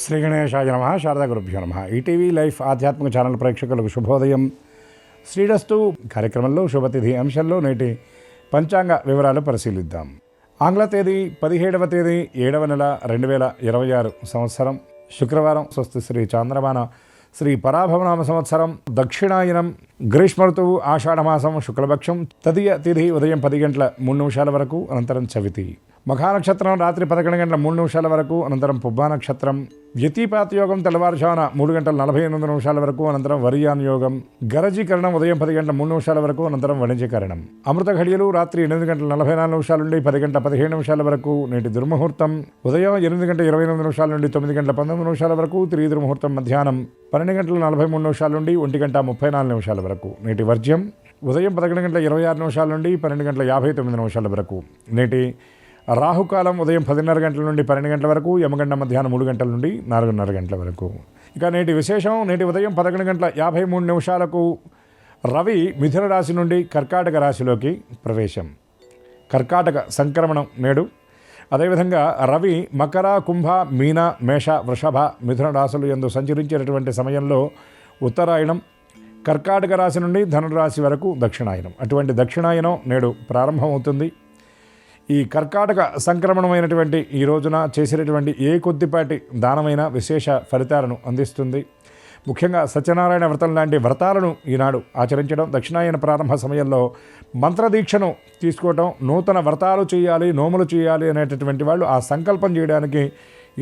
శ్రీ గణేశాయ నమః. శారదా గురుభ్యో నమః. ఈటీవీ లైఫ్ ఆధ్యాత్మిక ఛానల్ ప్రేక్షకులకు శుభోదయం. శ్రీరస్తు కార్యక్రమంలో శుభతిథి అంశంలో నేటి పంచాంగ వివరాలు పరిశీలిద్దాం. ఆంగ్ల తేదీ 17వ తేదీ 7వ నెల 2026 సంవత్సరం శుక్రవారం. స్వస్తి శ్రీ చాంద్రమాన శ్రీ పరాభవనామ సంవత్సరం దక్షిణాయనం గ్రీష్మ ఋతువు ఆషాఢమాసం శుక్లపక్షం తదియ తిథి ఉదయం 10 గంటల 3 నిమిషాల వరకు, అనంతరం చవితి. మఖా నక్షత్రం రాత్రి 11 గంటల 3 నిమిషాల వరకు, అనంతరం పుబ్బా నక్షత్రం. వ్యతిపాత యోగం తెల్లవారుజామున 3 గంటల 48 నిమిషాల వరకు, అనంతరం వరియాన్ యోగం. గరజీకరణం ఉదయం 10 గంటల 3 నిమిషాల వరకు, అనంతరం వణిజీకరణం. అమృత ఘడియలు రాత్రి 8 గంటల 44 నిమిషాల నుండి 10 గంటల 17 నిమిషాల వరకు. నేటి దుర్ముహూర్తం ఉదయం 8 గంటల 28 నిమిషాల నుండి 9 గంటల 19 నిమిషాల వరకు. తిరిగి దుర్ముహూర్తం మధ్యాహ్నం 12 గంటల 43 నిమిషాల నుండి 1 గంట 34 నిమిషాల వరకు. నేటి వర్జ్యం ఉదయం 11 గంటల 26 నిమిషాల నుండి 12 గంటల 59 నిమిషాల వరకు. నేటి రాహుకాలం ఉదయం 10:30 గంటల నుండి 12 గంటల వరకు, యమగండ మధ్యాహ్నం 3 గంటల నుండి 4:30 గంటల వరకు. ఇక నేటి విశేషం, నేటి ఉదయం 11 గంటల 53 నిమిషాలకు రవి మిథున రాశి నుండి కర్కాటక రాశిలోకి ప్రవేశం. కర్కాటక సంక్రమణం నేడు. అదేవిధంగా రవి మకర, కుంభ, మీన, మేష, వృషభ, మిథున రాశులు యందు సంచరించేటటువంటి సమయంలో ఉత్తరాయణం, కర్కాటక రాశి నుండి ధనురాశి వరకు దక్షిణాయనం. అటువంటి దక్షిణాయనం నేడు ప్రారంభమవుతుంది. ఈ కర్కాటక సంక్రమణమైనటువంటి ఈ రోజున చేసేటటువంటి ఏ కొద్దిపాటి దానమైన విశేష ఫలితాలను అందిస్తుంది. ముఖ్యంగా సత్యనారాయణ వ్రతం లాంటి వ్రతాలను ఈనాడు ఆచరించడం, దక్షిణాయన ప్రారంభ సమయంలో మంత్రదీక్షను తీసుకోవటం, నూతన వ్రతాలు చేయాలి, నోములు చేయాలి అనేటటువంటి వాళ్ళు ఆ సంకల్పం చేయడానికి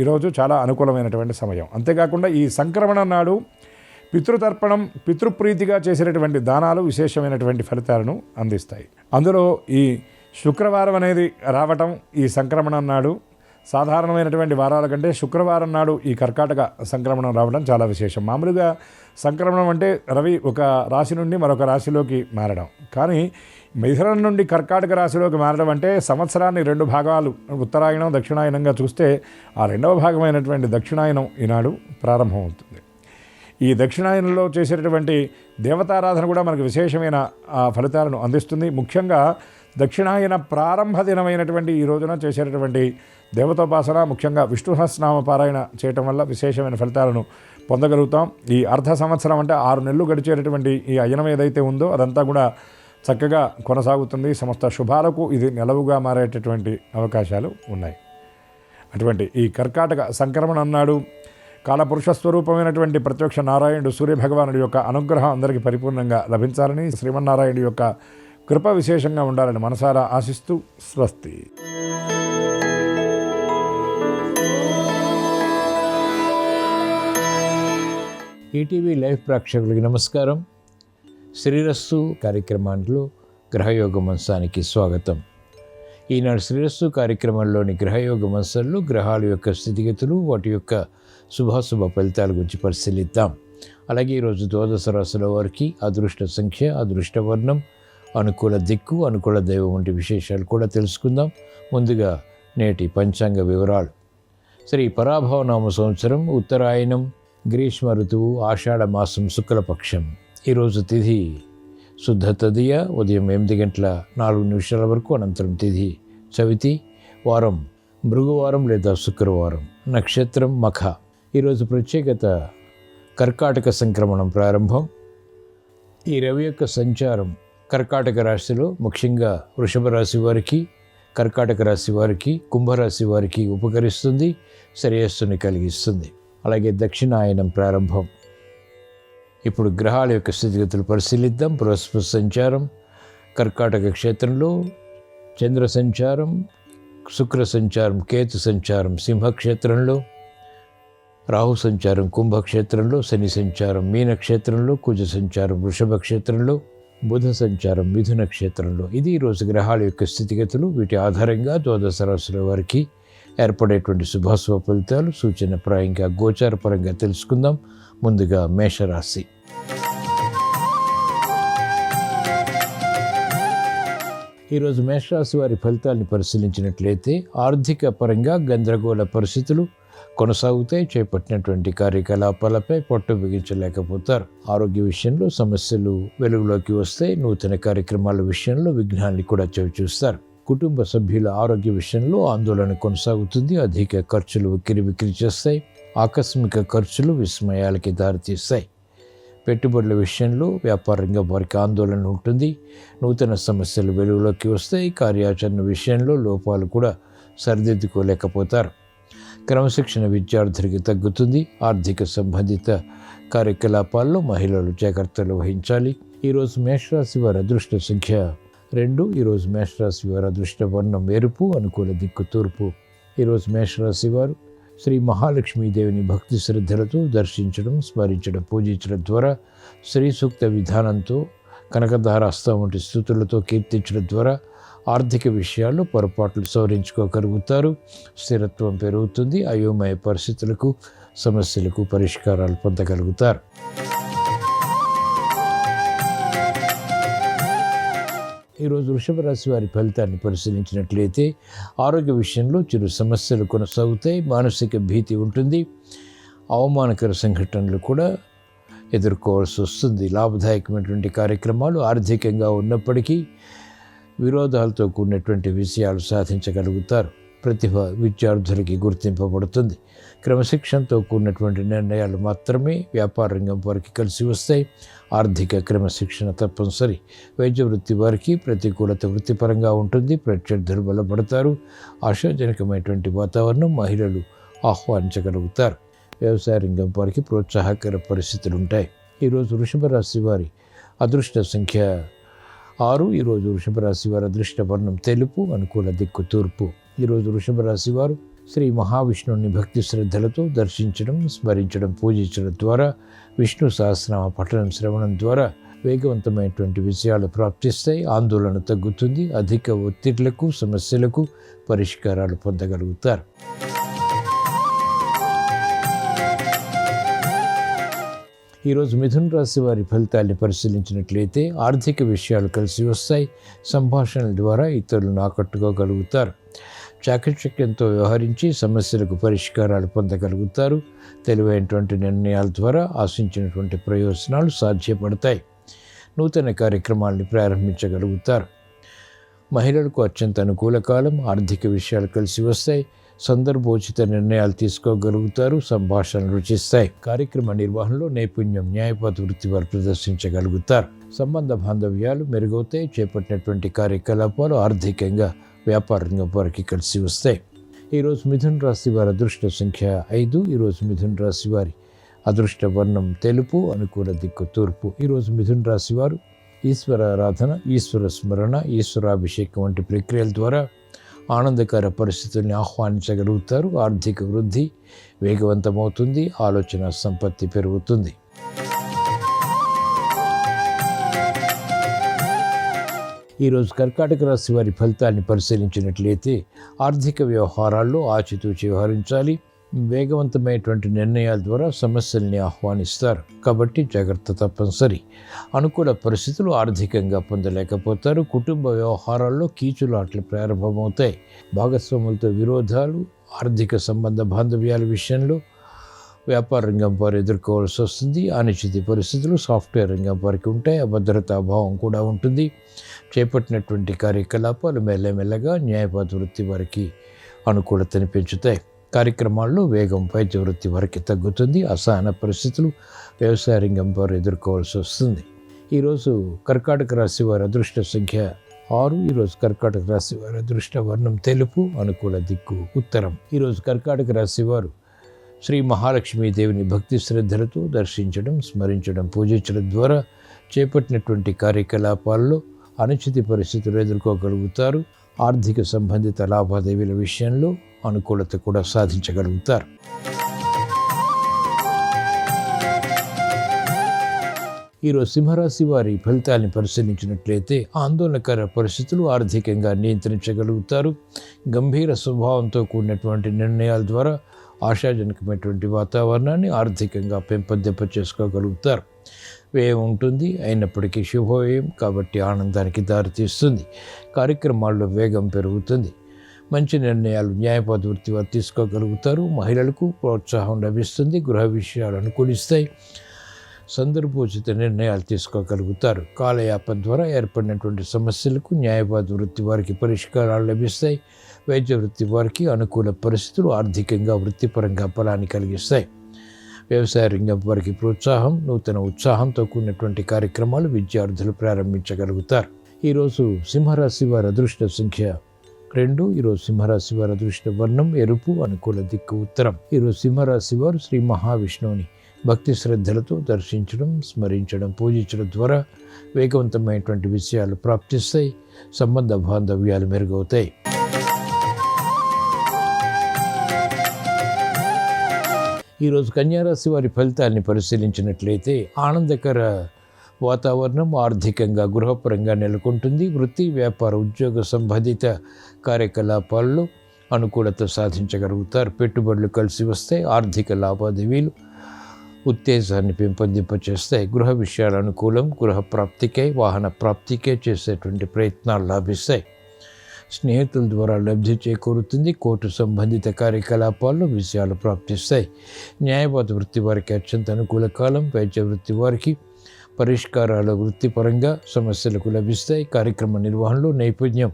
ఈరోజు చాలా అనుకూలమైనటువంటి సమయం. అంతేకాకుండా ఈ సంక్రమణ నాడు పితృతర్పణం, పితృప్రీతిగా చేసేటటువంటి దానాలు విశేషమైనటువంటి ఫలితాలను అందిస్తాయి. అందులో ఈ శుక్రవారం అనేది రావటం, ఈ సంక్రమణం నాడు సాధారణమైనటువంటి వారాల కంటే శుక్రవారం నాడు ఈ కర్కాటక సంక్రమణం రావడం చాలా విశేషం. మామూలుగా సంక్రమణం అంటే రవి ఒక రాశి నుండి మరొక రాశిలోకి మారడం, కానీ మిథునం నుండి కర్కాటక రాశిలోకి మారడం అంటే సంవత్సరాన్ని 2 భాగాలు ఉత్తరాయణం దక్షిణాయనంగా చూస్తే ఆ 2వ భాగమైనటువంటి దక్షిణాయనం ఈనాడు ప్రారంభమవుతుంది. ఈ దక్షిణాయనంలో చేసేటటువంటి దేవతారాధన కూడా మనకు విశేషమైన ఫలితాలను అందిస్తుంది. ముఖ్యంగా దక్షిణాయన ప్రారంభ దినమైనటువంటి ఈ రోజున చేసేటటువంటి దేవతోపాసన, ముఖ్యంగా విష్ణు సహస్రనామ పారాయణ చేయటం వల్ల విశేషమైన ఫలితాలను పొందగలుగుతాం. ఈ అర్ధ సంవత్సరం అంటే 6 నెలలు గడిచేటటువంటి ఈ అయనం ఏదైతే ఉందో అదంతా కూడా చక్కగా కొనసాగుతుంది. సమస్త శుభాలకు ఇది నెలవుగా మారేటటువంటి అవకాశాలు ఉన్నాయి. అటువంటి ఈ కర్కాటక సంక్రమణ అన్నాడు కాలపురుష స్వరూపమైనటువంటి ప్రత్యక్ష నారాయణుడు సూర్యభగవానుడి యొక్క అనుగ్రహం అందరికీ పరిపూర్ణంగా లభించాలని, శ్రీమన్నారాయణుడి యొక్క కృప విశేషంగా ఉండాలని మనసారా ఆశిస్తూ స్వస్తి. ఈటీవీ లైవ్ ప్రేక్షకులకి నమస్కారం. శ్రీరస్సు కార్యక్రమంలో గ్రహయోగ మంచానికి స్వాగతం. ఈనాడు శ్రీరస్సు కార్యక్రమంలోని గ్రహయోగ మంచంలో గ్రహాల యొక్క స్థితిగతులు, వాటి యొక్క శుభాశుభ ఫలితాల గురించి పరిశీలిద్దాం. అలాగే ఈరోజు ద్వాదశ రాశుల వారికి అదృష్ట సంఖ్య, అదృష్ట వర్ణం, అనుకూల దిక్కు, అనుకూల దైవం వంటి విశేషాలు కూడా తెలుసుకుందాం. ముందుగా నేటి పంచాంగ వివరాలు. శ్రీ పరాభవనామ సంవత్సరం ఉత్తరాయణం గ్రీష్మ ఋతువు ఆషాఢ మాసం శుక్లపక్షం. ఈరోజు తిథి శుద్ధ తదియ ఉదయం 8 గంటల 4 నిమిషాల వరకు, అనంతరం తిథి చవితి. వారం భృగువారం లేదా శుక్రవారం. నక్షత్రం మఖ. ఈరోజు ప్రత్యేకత కర్కాటక సంక్రమణం ప్రారంభం. ఈ రవి యొక్క సంచారం కర్కాటక రాశిలో ముఖ్యంగా వృషభ రాశి వారికి, కర్కాటక రాశి వారికి, కుంభరాశి వారికి ఉపకరిస్తుంది, శ్రేయస్సుని కలిగిస్తుంది. అలాగే దక్షిణాయనం ప్రారంభం. ఇప్పుడు గ్రహాల యొక్క స్థితిగతులు పరిశీలిద్దాం. బృహస్పతి సంచారం కర్కాటక క్షేత్రంలో, చంద్ర సంచారం, శుక్ర సంచారం, కేతు సంచారం సింహక్షేత్రంలో, రాహు సంచారం కుంభక్షేత్రంలో, శని సంచారం మీనక్షేత్రంలో, కుజ సంచారం వృషభ క్షేత్రంలో, బుధ సంచారం మిథున క్షేత్రంలో. ఇది ఈరోజు గ్రహాల యొక్క స్థితిగతులు. వీటి ఆధారంగా ద్వాదశ రాశుల వారికి ఏర్పడేటువంటి శుభాశుభ ఫలితాలు సూచనప్రాయంగా గోచారపరంగా తెలుసుకుందాం. ముందుగా మేషరాశి. ఈరోజు మేషరాశి వారి ఫలితాలను పరిశీలించినట్లయితే ఆర్థిక పరంగా గందరగోళ పరిస్థితులు కొనసాగుతాయి. చేపట్టినటువంటి కార్యకలాపాలపై పట్టు బిగించలేకపోతారు. ఆరోగ్య విషయంలో సమస్యలు వెలుగులోకి వస్తాయి. నూతన కార్యక్రమాల విషయంలో విఘ్నాన్ని కూడా చవిచూస్తారు. కుటుంబ సభ్యుల ఆరోగ్య విషయంలో ఆందోళన కొనసాగుతుంది. అధిక ఖర్చులు ఉక్కిరిబిక్కిరి చేస్తాయి. ఆకస్మిక ఖర్చులు విస్మయాలకి దారితీస్తాయి. పెట్టుబడుల విషయంలో వ్యాపార రంగం వారికి ఆందోళన ఉంటుంది. నూతన సమస్యలు వెలుగులోకి వస్తాయి. కార్యాచరణ విషయంలో లోపాలు కూడా సరిదిద్దుకోలేకపోతారు. క్రమశిక్షణ విద్యార్థులకి తగ్గుతుంది. ఆర్థిక సంబంధిత కార్యకలాపాల్లో మహిళలు జాగ్రత్తలు వహించాలి. ఈరోజు మేషరాశి వారి అదృష్ట సంఖ్య 2. ఈరోజు మేషరాశి వారి అదృష్ట వర్ణం ఎరుపు, అనుకూల దిక్కు తూర్పు. ఈరోజు మేషరాశి వారు శ్రీ మహాలక్ష్మీదేవిని భక్తి శ్రద్ధలతో దర్శించడం, స్మరించడం, పూజించడం ద్వారా శ్రీ సూక్త విధానంతో కనకధారాస్తం వంటి స్థుతులతో కీర్తించడం ద్వారా ఆర్థిక విషయాల్లో పొరపాట్లు సవరించుకోగలుగుతారు. స్థిరత్వం పెరుగుతుంది. అయోమయ పరిస్థితులకు, సమస్యలకు పరిష్కారాలు పొందగలుగుతారు. ఈరోజు వృషభ రాశి వారి ఫలితాన్ని పరిశీలించినట్లయితే ఆరోగ్య విషయంలో చిరు సమస్యలు కొనసాగుతాయి. మానసిక భీతి ఉంటుంది. అవమానకర సంఘటనలు కూడా ఎదుర్కోవాల్సి వస్తుంది. లాభదాయకమైనటువంటి కార్యక్రమాలు ఆర్థికంగా ఉన్నప్పటికీ విరోధాలతో కూడినటువంటి విషయాలు సాధించగలుగుతారు. ప్రతిభ విద్యార్థులకి గుర్తింపబడుతుంది. క్రమశిక్షణతో కూడినటువంటి నిర్ణయాలు మాత్రమే వ్యాపార రంగం వారికి కలిసి వస్తాయి. ఆర్థిక క్రమశిక్షణ తప్పనిసరి. వైద్య వృత్తి వారికి ప్రతికూలత వృత్తిపరంగా ఉంటుంది. ప్రత్యర్థులు బలపడతారు. ఆశాజనకమైనటువంటి వాతావరణం మహిళలు ఆహ్వానించగలుగుతారు. వ్యవసాయ రంగం వారికి ప్రోత్సాహకర పరిస్థితులు ఉంటాయి. ఈరోజు వృషభ రాశి వారి అదృష్ట సంఖ్య 6. ఈరోజు వృషభ రాశి వారి అదృష్ట వర్ణం తెలుపు, అనుకూల దిక్కు తూర్పు. ఈరోజు వృషభ రాశి వారు శ్రీ మహావిష్ణువుని భక్తి శ్రద్ధలతో దర్శించడం, స్మరించడం, పూజించడం ద్వారా విష్ణు సహస్రనామ పఠనం, శ్రవణం ద్వారా వేగవంతమైనటువంటి విషయాలు ప్రాప్తిస్తాయి. ఆందోళన తగ్గుతుంది. అధిక ఒత్తిళ్లకు, సమస్యలకు పరిష్కారాలు పొందగలుగుతారు. ఈరోజు మిథున రాశి వారి ఫలితాన్ని పరిశీలించినట్లయితే ఆర్థిక విషయాలు కలిసి వస్తాయి. సంభాషణల ద్వారా ఇతరులను ఆకట్టుకోగలుగుతారు. చాకచక్యంతో వ్యవహరించి సమస్యలకు పరిష్కారాలు పొందగలుగుతారు. తెలివైనటువంటి నిర్ణయాల ద్వారా ఆశించినటువంటి ప్రయోజనాలు సాధ్యపడతాయి. నూతన కార్యక్రమాలను ప్రారంభించగలుగుతారు. మహిళలకు అత్యంత అనుకూల కాలం. ఆర్థిక విషయాలు కలిసి వస్తాయి. సందర్భోచిత నిర్ణయాలు తీసుకోగలుగుతారు. సంభాషణలు రుచిస్తాయి. కార్యక్రమ నిర్వహణలో నైపుణ్యం, న్యాయపాత వృత్తి వారు ప్రదర్శించగలుగుతారు. సంబంధ బాంధవ్యాలు మెరుగవుతాయి. చేపట్టినటువంటి కార్యకలాపాలు ఆర్థికంగా వ్యాపార రంగం వారికి కలిసి వస్తాయి. ఈరోజు మిథున రాశి వారి అదృష్ట సంఖ్య 5. ఈరోజు మిథున రాశి వారి అదృష్ట వర్ణం తెలుపు, అనుకూల దిక్కు తూర్పు. ఈరోజు మిథున రాశి వారు ఈశ్వర ఆరాధన, ఈశ్వర స్మరణ, ఈశ్వరాభిషేకం వంటి ప్రక్రియల ద్వారా ఆనందకర పరిస్థితుల్ని ఆహ్వానించగలుగుతారు. ఆర్థిక వృద్ధి వేగవంతమవుతుంది. ఆలోచన సంపత్తి పెరుగుతుంది. ఈరోజు కర్కాటక రాశి వారి ఫలితాన్ని పరిశీలించినట్లయితే ఆర్థిక వ్యవహారాల్లో ఆచితూచి వ్యవహరించాలి. వేగవంతమైనటువంటి నిర్ణయాల ద్వారా సమస్యల్ని ఆహ్వానిస్తారు. కాబట్టి జాగ్రత్త తప్పనిసరి. అనుకూల పరిస్థితులు ఆర్థికంగా పొందలేకపోతారు. కుటుంబ వ్యవహారాల్లో కీచులాట్లు ప్రారంభమవుతాయి. భాగస్వాములతో విరోధాలు, ఆర్థిక సంబంధ బాంధవ్యాల విషయంలో వ్యాపార రంగం వారు ఎదుర్కోవాల్సి వస్తుంది. అనిశ్చిత పరిస్థితులు సాఫ్ట్వేర్ రంగం వారికి ఉంటాయి. అభద్రతా భావం కూడా ఉంటుంది. చేపట్టినటువంటి కార్యకలాపాలు మెల్లమెల్లగా న్యాయపాత వృత్తి వారికి అనుకూలతని పెంచుతాయి. కార్యక్రమాల్లో వేగం వైద్య వృత్తి వారికి తగ్గుతుంది. అసహన పరిస్థితులు వ్యవసాయ రంగం వారు ఎదుర్కోవాల్సి వస్తుంది. ఈరోజు కర్కాటక రాశి వారి అదృష్ట సంఖ్య 6. ఈరోజు కర్కాటక రాశి వారి అదృష్ట వర్ణం తెలుపు, అనుకూల దిక్కు ఉత్తరం. ఈరోజు కర్కాటక రాశి వారు శ్రీ మహాలక్ష్మీదేవిని భక్తి శ్రద్ధలతో దర్శించడం, స్మరించడం, పూజించడం ద్వారా చేపట్టినటువంటి కార్యకలాపాల్లో అనిశ్చిత పరిస్థితులు ఎదుర్కోగలుగుతారు. ఆర్థిక సంబంధిత లావాదేవీల విషయంలో అనుకూలత కూడా సాధించగలుగుతారు. ఈరోజు సింహరాశి వారి ఫలితాన్ని పరిశీలించినట్లయితే ఆందోళనకర పరిస్థితులు ఆర్థికంగా నియంత్రించగలుగుతారు. గంభీర స్వభావంతో కూడినటువంటి నిర్ణయాల ద్వారా ఆశాజనకమైనటువంటి వాతావరణాన్ని ఆర్థికంగా పెంపొందింప చేసుకోగలుగుతారు. వ్యయం ఉంటుంది, అయినప్పటికీ శుభవ్యయం కాబట్టి ఆనందానికి దారితీస్తుంది. కార్యక్రమాల్లో వేగం పెరుగుతుంది. మంచి నిర్ణయాలు న్యాయపాత వృత్తి వారు తీసుకోగలుగుతారు. మహిళలకు ప్రోత్సాహం లభిస్తుంది. గృహ విషయాలు అనుకూలిస్తాయి. సందర్భోచిత నిర్ణయాలు తీసుకోగలుగుతారు. కాలయాపన ద్వారా ఏర్పడినటువంటి సమస్యలకు న్యాయవాద వృత్తి వారికి పరిష్కారాలు లభిస్తాయి. వైద్య వృత్తి వారికి అనుకూల పరిస్థితులు ఆర్థికంగా వృత్తిపరంగా ఫలాన్ని కలిగిస్తాయి. వ్యవసాయ రంగం వారికి ప్రోత్సాహం, నూతన ఉత్సాహంతో కూడినటువంటి కార్యక్రమాలు విద్యార్థులు ప్రారంభించగలుగుతారు. ఈరోజు సింహరాశి వారి అదృష్ట సంఖ్య 2. ఈరోజు సింహరాశి వారి అదృష్ట వర్ణం ఎరుపు, అనుకూల దిక్కు ఉత్తరం. ఈరోజు సింహరాశి వారు శ్రీ మహావిష్ణువుని భక్తి శ్రద్ధలతో దర్శించడం, స్మరించడం, పూజించడం ద్వారా వేగవంతమైనటువంటి విషయాలు ప్రాప్తిస్తాయి. సంబంధ బాంధవ్యాలు మెరుగవుతాయి. ఈరోజు కన్యారాశి వారి ఫలితాన్ని పరిశీలించినట్లయితే ఆనందకర వాతావరణం ఆర్థికంగా గృహపరంగా నెలకొంటుంది. వృత్తి, వ్యాపార, ఉద్యోగ సంబంధిత కార్యకలాపాల్లో అనుకూలత సాధించగలుగుతారు. పెట్టుబడులు కలిసి వస్తాయి. ఆర్థిక లావాదేవీలు ఉత్తేజాన్ని పెంపొందింపచేస్తాయి. గృహ విషయాల అనుకూలం. గృహ ప్రాప్తికై, వాహన ప్రాప్తికై చేసేటువంటి ప్రయత్నాలు లాభిస్తాయి. స్నేహితుల ద్వారా లబ్ధి చేకూరుతుంది. కోర్టు సంబంధిత కార్యకలాపాల్లో విజయాలు ప్రాప్తిస్తాయి. న్యాయవాద వృత్తి వారికి అత్యంత అనుకూల కాలం. వైద్య వృత్తి వారికి పరిష్కారాలు వృత్తిపరంగా సమస్యలకు లభిస్తాయి. కార్యక్రమ నిర్వహణలో నైపుణ్యం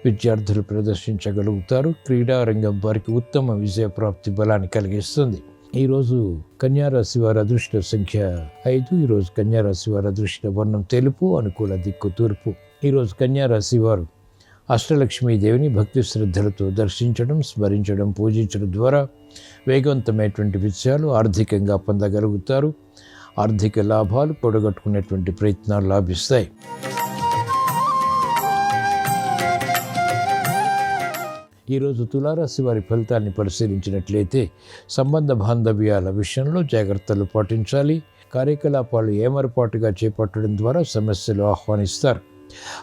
విద్యార్థులు ప్రదర్శించగలుగుతారు. క్రీడా రంగం వారికి ఉత్తమ విజయ ప్రాప్తి బలాన్ని కలిగిస్తుంది. ఈరోజు కన్యారాశి వారి అదృష్ట సంఖ్య 5. ఈరోజు కన్యారాశి వారి అదృష్ట వర్ణం తెలుపు, అనుకూల దిక్కు తూర్పు. ఈరోజు కన్యారాశి వారు అష్టలక్ష్మీదేవిని భక్తి శ్రద్ధలతో దర్శించడం, స్మరించడం, పూజించడం ద్వారా వేగవంతమైనటువంటి విషయాలు ఆర్థికంగా పొందగలుగుతారు. ఆర్థిక లాభాలు పొడగట్టుకునేటువంటి ప్రయత్నాలు లాభిస్తాయి. ఈరోజు తులారాశి వారి ఫలితాన్ని పరిశీలించినట్లయితే సంబంధ బాంధవ్యాల విషయంలో జాగ్రత్తలు పాటించాలి. కార్యకలాపాలు ఏమరపాటుగా చేపట్టడం ద్వారా సమస్యలు ఆహ్వానిస్తారు.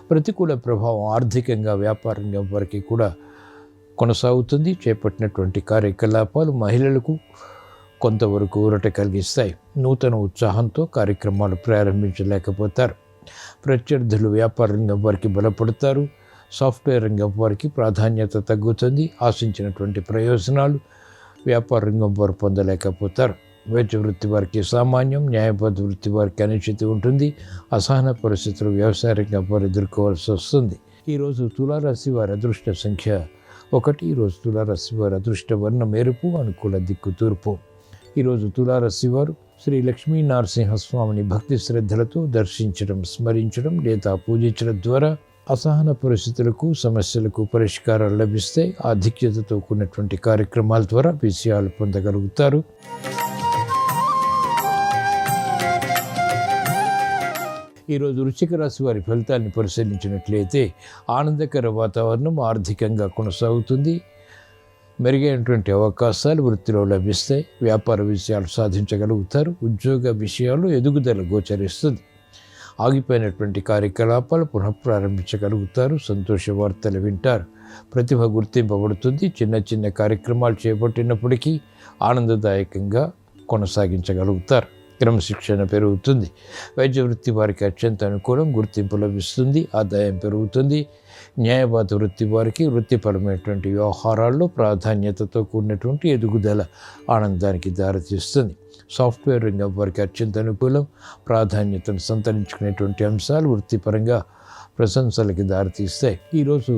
ప్రతికూల ప్రభావం ఆర్థికంగా, వ్యాపారంగా వారికి కూడా కొనసాగుతుంది. చేపట్టినటువంటి కార్యకలాపాలు మహిళలకు కొంతవరకు ఊరట కలిగిస్తాయి. నూతన ఉత్సాహంతో కార్యక్రమాలు ప్రారంభించలేకపోతారు. ప్రత్యర్థులు వ్యాపార రంగం వారికి బలపడతారు. సాఫ్ట్వేర్ రంగం వారికి ప్రాధాన్యత తగ్గుతుంది. ఆశించినటువంటి ప్రయోజనాలు వ్యాపార రంగం వారు పొందలేకపోతారు. వైద్య వృత్తి వారికి సామాన్యం. న్యాయబద్ధ వృత్తి వారికి అనిశ్చితి ఉంటుంది. అసహన పరిస్థితులు వ్యవసాయ రంగం వారు ఎదుర్కోవాల్సి వస్తుంది. ఈరోజు తులారాశి వారి అదృష్ట సంఖ్య 1. ఈరోజు తులారాశి వారి అదృష్ట వర్ణం ఎరుపు, అనుకూల దిక్కు తూర్పు. ఈరోజు తులారాశి వారు శ్రీ లక్ష్మీ నరసింహస్వామిని భక్తి శ్రద్ధలతో దర్శించడం, స్మరించడం లేదా పూజించడం ద్వారా అసహన పరిస్థితులకు, సమస్యలకు పరిష్కారాలు లభిస్తే ఆధిక్యతతో కూడినటువంటి కార్యక్రమాల ద్వారా విజయాలు పొందగలుగుతారు. ఈరోజు వృశ్చిక రాశి వారి ఫలితాన్ని పరిశీలించినట్లయితే ఆనందకర వాతావరణం ఆర్థికంగా కొనసాగుతుంది. మెరుగైనటువంటి అవకాశాలు వృత్తిలో లభిస్తాయి. వ్యాపార విజయాలు సాధించగలుగుతారు. ఉద్యోగ విషయాల్లో ఎదుగుదల గోచరిస్తుంది. ఆగిపోయినటువంటి కార్యకలాపాలు పునఃప్రారంభించగలుగుతారు. సంతోష వార్తలు వింటారు. ప్రతిభ గుర్తింపబడుతుంది. చిన్న చిన్న కార్యక్రమాలు చేపట్టినప్పటికీ ఆనందదాయకంగా కొనసాగించగలుగుతారు. క్రమశిక్షణ పెరుగుతుంది. వైద్య వృత్తి వారికి అత్యంత అనుకూలం. గుర్తింపు లభిస్తుంది. ఆదాయం పెరుగుతుంది. న్యాయవాద వృత్తి వారికి వృత్తిపరమైనటువంటి వ్యవహారాల్లో ప్రాధాన్యతతో కూడినటువంటి ఎదుగుదల ఆనందానికి దారితీస్తుంది. సాఫ్ట్వేర్ రంగం వారికి అత్యంత అనుకూలం. ప్రాధాన్యతను సంతరించుకునేటువంటి అంశాలు వృత్తిపరంగా ప్రశంసలకి దారితీస్తాయి. ఈరోజు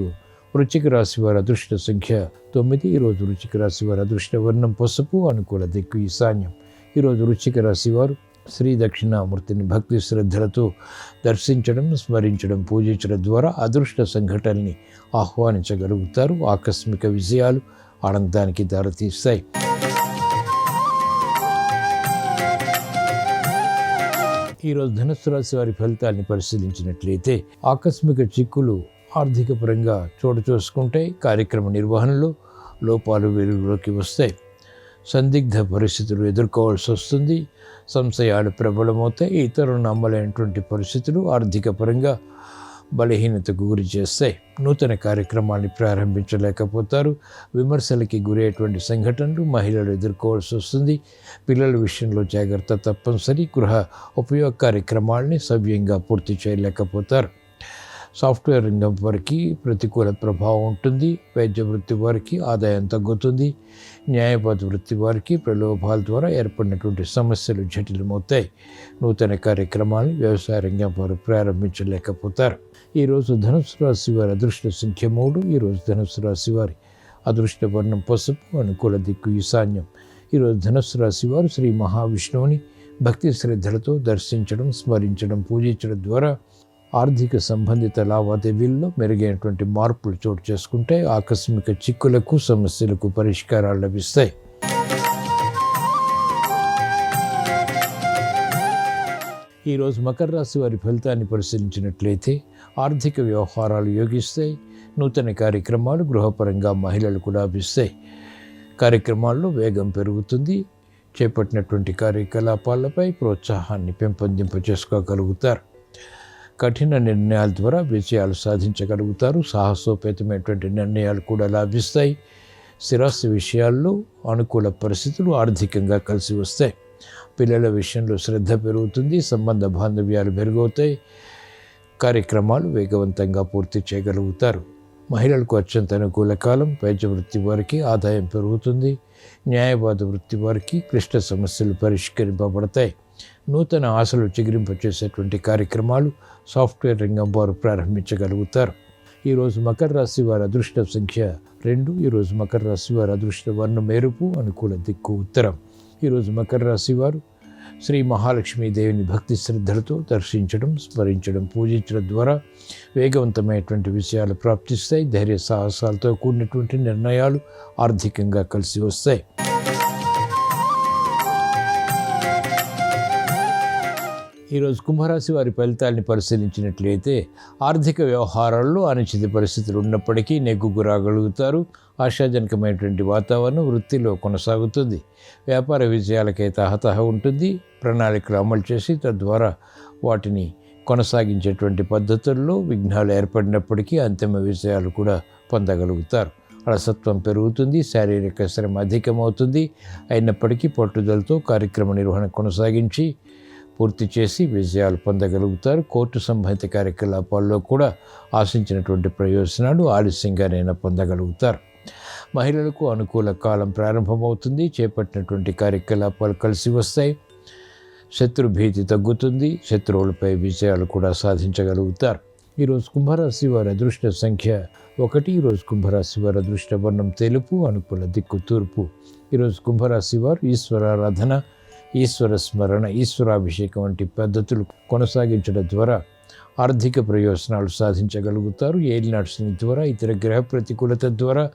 వృశ్చిక రాశి వారి అదృష్ట సంఖ్య 9. ఈరోజు వృశ్చిక రాశి వారి అదృష్ట వర్ణం పసుపు, అనుకూల దిక్కు ఈశాన్యం. ఈరోజు వృశ్చిక రాశి వారు శ్రీ దక్షిణామూర్తిని భక్తి శ్రద్ధలతో దర్శించడం, స్మరించడం, పూజించడం ద్వారా అదృష్ట సంఘటనల్ని ఆహ్వానించగలుగుతారు. ఆకస్మిక విజయాలు ఆనందానికి దారితీస్తాయి. ఈరోజు ధనుస్సు రాశి వారి ఫలితాన్ని పరిశీలించినట్లయితే ఆకస్మిక చిక్కులు ఆర్థిక పరంగా చోటు చేసుకుంటాయి. కార్యక్రమ నిర్వహణలో లోపాలు వెలుగులోకి వస్తాయి. సందిగ్ధ పరిస్థితులు ఎదుర్కోవాల్సి వస్తుంది. సంశయాలు ప్రబలమవుతాయి. ఇతరులు నమ్మలేనటువంటి పరిస్థితులు ఆర్థిక పరంగా బలహీనతకు గురి చేస్తాయి. నూతన కార్యక్రమాన్ని ప్రారంభించలేకపోతారు. విమర్శలకి గురయ్యేటువంటి సంఘటనలు మహిళలు ఎదుర్కోవాల్సి వస్తుంది. పిల్లల విషయంలో జాగ్రత్త తప్పనిసరి. గృహ ఉపయోగ కార్యక్రమాలని సవ్యంగా పూర్తి చేయలేకపోతారు. సాఫ్ట్వేర్ రంగం వారికి ప్రతికూల ప్రభావం ఉంటుంది. వైద్య వృత్తి వారికి ఆదాయం తగ్గుతుంది. న్యాయవాద వృత్తి వారికి ప్రలోభాల ద్వారా ఏర్పడినటువంటి సమస్యలు జటిలమవుతాయి. నూతన కార్యక్రమాలను వ్యవసాయ రంగం వారు ప్రారంభించలేకపోతారు. ఈరోజు ధనుసు రాశి వారి అదృష్ట సంఖ్య 3. ఈరోజు ధనుసు రాశి వారి అదృష్ట వర్ణం పసుపు, అనుకూల దిక్కు ఈశాన్యం. ఈరోజు ధనుసు రాశి వారు శ్రీ మహావిష్ణువుని భక్తి శ్రద్ధలతో దర్శించడం, స్మరించడం, పూజించడం ద్వారా ఆర్థిక సంబంధిత లావాదేవీల్లో మెరుగైనటువంటి మార్పులు చోటు చేసుకుంటే ఆకస్మిక చిక్కులకు, సమస్యలకు పరిష్కారాలు లభిస్తాయి. ఈరోజు మకర రాశి వారి ఫలితాన్ని పరిశీలించినట్లయితే ఆర్థిక వ్యవహారాలు యోగిస్తాయి. నూతన కార్యక్రమాలు గృహపరంగా మహిళలకు లాభిస్తాయి. కార్యక్రమాల్లో వేగం పెరుగుతుంది. చేపట్టినటువంటి కార్యకలాపాలపై ప్రోత్సాహాన్ని పెంపొందింపచేసుకోగలుగుతారు. కఠిన నిర్ణయాల ద్వారా విజయాలు సాధించగలుగుతారు. సాహసోపేతమైనటువంటి నిర్ణయాలు కూడా లాభిస్తాయి. స్థిరాస్తి విషయాల్లో అనుకూల పరిస్థితులు ఆర్థికంగా కలిసి వస్తాయి. పిల్లల విషయంలో శ్రద్ధ పెరుగుతుంది. సంబంధ బాంధవ్యాలు మెరుగవుతాయి. కార్యక్రమాలు వేగవంతంగా పూర్తి చేయగలుగుతారు. మహిళలకు అత్యంత అనుకూల కాలం. వైద్య వృత్తి వారికి ఆదాయం పెరుగుతుంది. న్యాయవాద వృత్తి వారికి క్లిష్ట సమస్యలు పరిష్కరింపబడతాయి. నూతన ఆశలు చిగురింపచేసేటువంటి కార్యక్రమాలు సాఫ్ట్వేర్ రంగం వారు ప్రారంభించగలుగుతారు. ఈరోజు మకర రాశి వారి అదృష్ట సంఖ్య 2. ఈరోజు మకర రాశి వారి అదృష్ట వర్ణం ఎరుపు, అనుకూల దిక్కు ఉత్తరం. ఈరోజు మకర రాశి వారు శ్రీ మహాలక్ష్మీదేవిని భక్తి శ్రద్ధలతో దర్శించడం, స్మరించడం, పూజించడం ద్వారా వేగవంతమైనటువంటి విషయాలు ప్రాప్తిస్తాయి. ధైర్య సాహసాలతో కూడినటువంటి నిర్ణయాలు ఆర్థికంగా కలిసి వస్తాయి. ఈరోజు కుంభరాశి వారి ఫలితాలని పరిశీలించినట్లయితే ఆర్థిక వ్యవహారాల్లో అనిశ్చిత పరిస్థితులు ఉన్నప్పటికీ నెగ్గుకు రాగలుగుతారు. ఆశాజనకమైనటువంటి వాతావరణం వృత్తిలో కొనసాగుతుంది. వ్యాపార విజయాలకై తహతహ ఉంటుంది. ప్రణాళికలు అమలు చేసి తద్వారా వాటిని కొనసాగించేటువంటి పద్ధతుల్లో విఘ్నాలు ఏర్పడినప్పటికీ అంతిమ విజయాలు కూడా పొందగలుగుతారు. అలసత్వం పెరుగుతుంది. శారీరక శ్రమ అధికమవుతుంది. అయినప్పటికీ పట్టుదలతో కార్యక్రమ నిర్వహణ కొనసాగించి పూర్తి చేసి విజయాలు పొందగలుగుతారు. కోర్టు సంబంధిత కార్యకలాపాల్లో కూడా ఆశించినటువంటి ప్రయోజనాలు ఆలస్యంగానైనా పొందగలుగుతారు. మహిళలకు అనుకూల కాలం ప్రారంభమవుతుంది. చేపట్టినటువంటి కార్యకలాపాలు కలిసి వస్తాయి. శత్రు భీతి తగ్గుతుంది. శత్రువులపై విజయాలు కూడా సాధించగలుగుతారు. ఈరోజు కుంభరాశి వారి అదృష్ట సంఖ్య 1. ఈరోజు కుంభరాశి వారి అదృష్ట వర్ణం తెలుపు, అనుకూల దిక్కు తూర్పు. ఈరోజు కుంభరాశి వారు ఈశ్వరారాధన, ఈశ్వర స్మరణ, ఈశ్వరాభిషేకం వంటి పద్ధతులు కొనసాగించడం ద్వారా ఆర్థిక ప్రయోజనాలు సాధించగలుగుతారు. ఏలినాటి శని ద్వారా, ఇతర గ్రహ ప్రతికూలత ద్వారా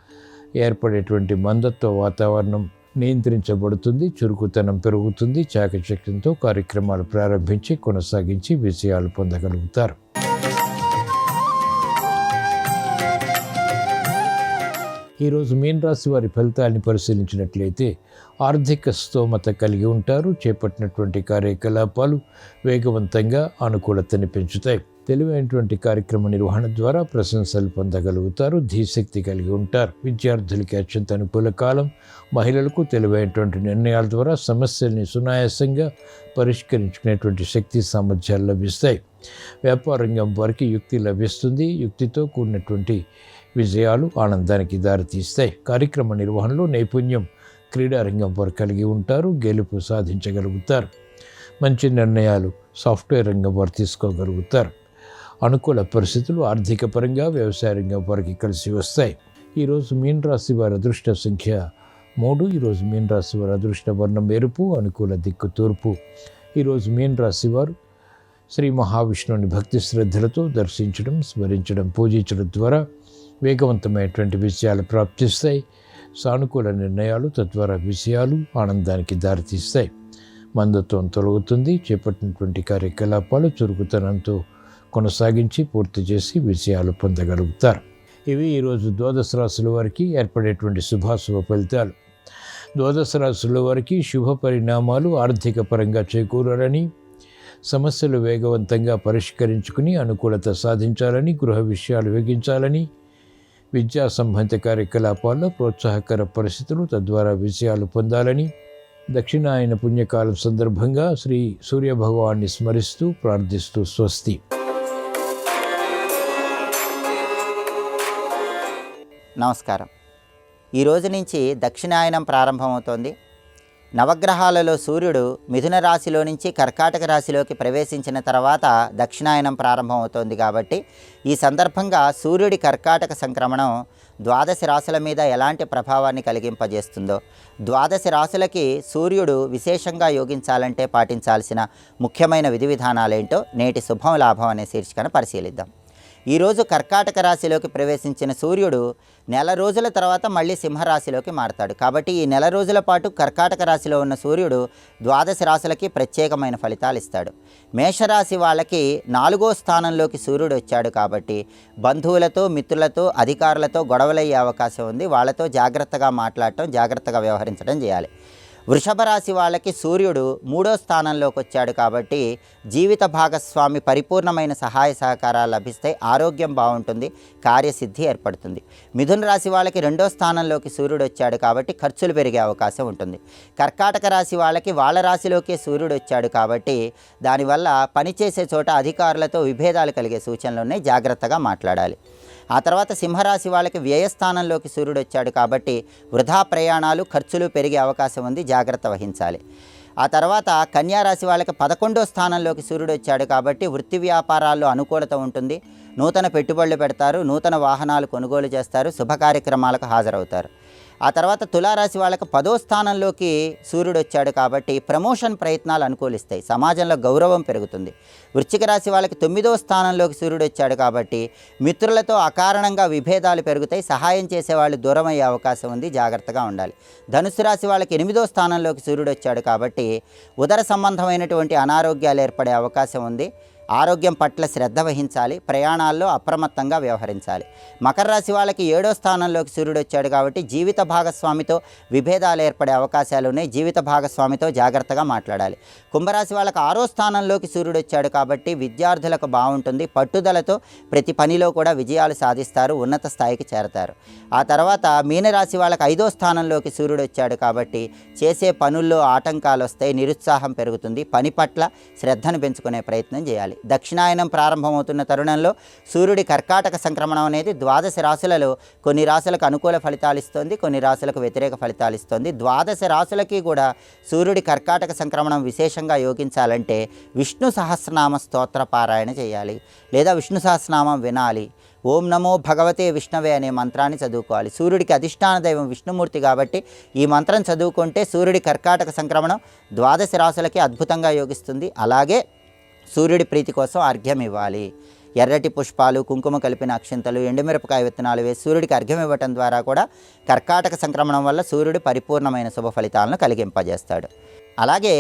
ఏర్పడేటువంటి మందత్వ వాతావరణం నియంత్రించబడుతుంది. చురుకుతనం పెరుగుతుంది. చాకచక్యంతో కార్యక్రమాలు ప్రారంభించి కొనసాగించి విజయాలు పొందగలుగుతారు. ఈరోజు మీన రాశి వారి ఫలితాన్ని పరిశీలించినట్లయితే ఆర్థిక స్తోమత కలిగి ఉంటారు. చేపట్టినటువంటి కార్యకలాపాలు వేగవంతంగా అనుకూలతని పెంచుతాయి. తెలివైనటువంటి కార్యక్రమ నిర్వహణ ద్వారా ప్రశంసలు పొందగలుగుతారు. ధీశక్తి కలిగి ఉంటారు. విద్యార్థులకి అత్యంత అనుకూల కాలం. మహిళలకు తెలివైనటువంటి నిర్ణయాల ద్వారా సమస్యల్ని సునాయాసంగా పరిష్కరించుకునేటువంటి శక్తి సామర్థ్యాలు లభిస్తాయి. వ్యాపార రంగం వారికి యుక్తి లభిస్తుంది. యుక్తితో కూడినటువంటి విజయాలు ఆనందానికి దారితీస్తాయి. కార్యక్రమ నిర్వహణలో నైపుణ్యం క్రీడారంగం వారు కలిగి ఉంటారు. గెలుపు సాధించగలుగుతారు. మంచి నిర్ణయాలు సాఫ్ట్వేర్ రంగం వారు తీసుకోగలుగుతారు. అనుకూల పరిస్థితులు ఆర్థిక పరంగా వ్యవసాయ రంగం వారికి కలిసి వస్తాయి. ఈరోజు మీన రాశి వారి అదృష్ట సంఖ్య 3. ఈరోజు మీన రాశి వారి అదృష్ట వర్ణం ఎరుపు, అనుకూల దిక్కు తూర్పు. ఈరోజు మీన రాశి వారు శ్రీ మహావిష్ణువుని భక్తి శ్రద్ధలతో దర్శించడం, స్మరించడం, పూజించడం ద్వారా వేగవంతమైనటువంటి విజయాలు ప్రాప్తిస్తాయి. సానుకూల నిర్ణయాలు తద్వారా విజయాలు ఆనందానికి దారితీస్తాయి. మందత్వం తొలగుతుంది. చేపట్టినటువంటి కార్యకలాపాలు చురుకుతనంతో కొనసాగించి పూర్తి చేసి విజయాలు పొందగలుగుతారు. ఇవి ఈరోజు ద్వాదశ రాశుల వారికి ఏర్పడేటువంటి శుభాశుభ ఫలితాలు. ద్వాదశ రాశుల వారికి శుభ పరిణామాలు ఆర్థిక పరంగా చేకూరాలని, సమస్యలు వేగవంతంగా పరిష్కరించుకుని అనుకూలత సాధించాలని, గృహ విషయాలు వేగించాలని, విద్యా సంబంధిత కార్యకలాపాల్లో ప్రోత్సాహకర పరిస్థితులు తద్వారా విజయాలు పొందాలని, దక్షిణాయన పుణ్యకాలం సందర్భంగా శ్రీ సూర్యభగవాన్ని స్మరిస్తూ ప్రార్థిస్తూ స్వస్తి. నమస్కారం. ఈ రోజు నుంచి దక్షిణాయనం ప్రారంభమవుతోంది. నవగ్రహాలలో సూర్యుడు మిథున రాశిలో నుంచి కర్కాటక రాశిలోకి ప్రవేశించిన తర్వాత దక్షిణాయనం ప్రారంభమవుతోంది కాబట్టి ఈ సందర్భంగా సూర్యుడి కర్కాటక సంక్రమణం ద్వాదశ రాశుల మీద ఎలాంటి ప్రభావాన్ని కలిగింపజేస్తుందో, ద్వాదశ రాశులకి సూర్యుడు విశేషంగా యోగించాలంటే పాటించాల్సిన ముఖ్యమైన విధి విధానాలేంటో నేటి శుభం లాభం అనే శీర్షికను పరిశీలిద్దాం. ఈరోజు కర్కాటక రాశిలోకి ప్రవేశించిన సూర్యుడు నెల రోజుల తర్వాత మళ్ళీ సింహరాశిలోకి మారతాడు. కాబట్టి ఈ నెల రోజుల పాటు కర్కాటక రాశిలో ఉన్న సూర్యుడు ద్వాదశ రాశులకి ప్రత్యేకమైన ఫలితాలు ఇస్తాడు. మేషరాశి వాళ్ళకి 4వ స్థానంలోకి సూర్యుడు వచ్చాడు కాబట్టి బంధువులతో, మిత్రులతో, అధికారులతో గొడవలయ్యే అవకాశం ఉంది. వాళ్ళతో జాగ్రత్తగా మాట్లాడటం, జాగ్రత్తగా వ్యవహరించడం చేయాలి. వృషభ రాశి వాళ్ళకి సూర్యుడు 3వ స్థానంలోకి వచ్చాడు కాబట్టి జీవిత భాగస్వామి పరిపూర్ణమైన సహాయ సహకారాలు లభిస్తాయి, ఆరోగ్యం బాగుంటుంది, కార్యసిద్ధి ఏర్పడుతుంది. మిథున రాశి వాళ్ళకి 2వ స్థానంలోకి సూర్యుడు వచ్చాడు కాబట్టి ఖర్చులు పెరిగే అవకాశం ఉంటుంది. కర్కాటక రాశి వాళ్ళకి వాళ్ళ రాశిలోకే సూర్యుడు వచ్చాడు కాబట్టి దానివల్ల పనిచేసే చోట అధికారులతో విభేదాలు కలిగే సూచనలు ఉన్నాయి, జాగ్రత్తగా మాట్లాడాలి. ఆ తర్వాత సింహరాశి వాళ్ళకి వ్యయస్థానంలోకి సూర్యుడు వచ్చాడు కాబట్టి వృధా ప్రయాణాలు, ఖర్చులు పెరిగే అవకాశం ఉంది, జాగ్రత్త వహించాలి. ఆ తర్వాత కన్యారాశి వాళ్ళకి 11వ స్థానంలోకి సూర్యుడు వచ్చాడు కాబట్టి వృత్తి వ్యాపారాల్లో అనుకూలత ఉంటుంది, నూతన పెట్టుబడులు పెడతారు, నూతన వాహనాలు కొనుగోలు చేస్తారు, శుభ కార్యక్రమాలకు హాజరవుతారు. ఆ తర్వాత తులారాశి వాళ్ళకి 10వ స్థానంలోకి సూర్యుడు వచ్చాడు కాబట్టి ప్రమోషన్ ప్రయత్నాలు అనుకూలిస్తాయి, సమాజంలో గౌరవం పెరుగుతుంది. వృశ్చిక రాశి వాళ్ళకి 9వ స్థానంలోకి సూర్యుడు వచ్చాడు కాబట్టి మిత్రులతో అకారణంగా విభేదాలు పెరుగుతాయి, సహాయం చేసేవాళ్ళు దూరం అయ్యే అవకాశం ఉంది, జాగ్రత్తగా ఉండాలి. ధనుసు రాశి వాళ్ళకి 8వ స్థానంలోకి సూర్యుడు వచ్చాడు కాబట్టి ఉదర సంబంధమైనటువంటి అనారోగ్యాలు ఏర్పడే అవకాశం ఉంది, ఆరోగ్యం పట్ల శ్రద్ధ వహించాలి, ప్రయాణాల్లో అప్రమత్తంగా వ్యవహరించాలి. మకర రాశి వాళ్ళకి 7వ స్థానంలోకి సూర్యుడు వచ్చాడు కాబట్టి జీవిత భాగస్వామితో విభేదాలు ఏర్పడే అవకాశాలు ఉన్నాయి, జీవిత భాగస్వామితో జాగ్రత్తగా మాట్లాడాలి. కుంభరాశి వాళ్ళకి 6వ స్థానంలోకి సూర్యుడు వచ్చాడు కాబట్టి విద్యార్థులకు బాగుంటుంది, పట్టుదలతో ప్రతి పనిలో కూడా విజయాలు సాధిస్తారు, ఉన్నత స్థాయికి చేరతారు. ఆ తర్వాత మీనరాశి వాళ్ళకి 5వ స్థానంలోకి సూర్యుడు వచ్చాడు కాబట్టి చేసే పనుల్లో ఆటంకాలు వస్తాయి, నిరుత్సాహం పెరుగుతుంది, పని పట్ల శ్రద్ధను పెంచుకునే ప్రయత్నం చేయాలి. దక్షిణాయనం ప్రారంభమవుతున్న తరుణంలో సూర్యుడి కర్కాటక సంక్రమణం అనేది ద్వాదశ రాశులలో కొన్ని రాశులకు అనుకూల ఫలితాలు ఇస్తుంది, కొన్ని రాశులకు వ్యతిరేక ఫలితాలు ఇస్తుంది. ద్వాదశ రాశులకి కూడా సూర్యుడి కర్కాటక సంక్రమణం విశేషంగా యోగించాలంటే విష్ణు సహస్రనామ స్తోత్ర పారాయణ చేయాలి లేదా విష్ణు సహస్రనామం వినాలి. ఓం నమో భగవతే విష్ణవే అనే మంత్రాన్ని చదువుకోవాలి. సూర్యుడికి అధిష్టాన దైవం విష్ణుమూర్తి కాబట్టి ఈ మంత్రం చదువుకుంటే సూర్యుడి కర్కాటక సంక్రమణం ద్వాదశ రాశులకి అద్భుతంగా యోగిస్తుంది. అలాగే సూర్యుడి ప్రీతి కోసం అర్ఘ్యం ఇవ్వాలి. ఎర్రటి పుష్పాలు, కుంకుమ కలిపిన అక్షింతలు, ఎండుమిరపకాయ విత్తనాలు వేసి సూర్యుడికి అర్ఘ్యం ఇవ్వటం ద్వారా కూడా కర్కాటక సంక్రమణం వల్ల సూర్యుడు పరిపూర్ణమైన శుభ ఫలితాలను కలిగింపజేస్తాడు. అలాగే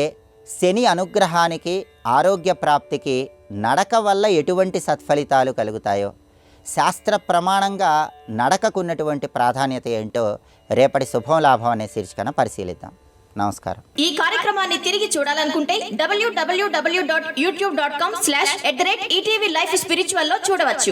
శని అనుగ్రహానికి, ఆరోగ్య ప్రాప్తికి నడక వల్ల ఎటువంటి సత్ఫలితాలు కలుగుతాయో, శాస్త్ర ప్రమాణంగా నడకకున్నటువంటి ప్రాధాన్యత ఏంటో రేపటి శుభం లాభం అనే శీర్షికను పరిశీలిద్దాం. నమస్కారం. ఈ కార్యక్రమాన్ని తిరిగి చూడాలనుకుంటే www.youtube.com/ETV Life Spiritual లో చూడవచ్చు.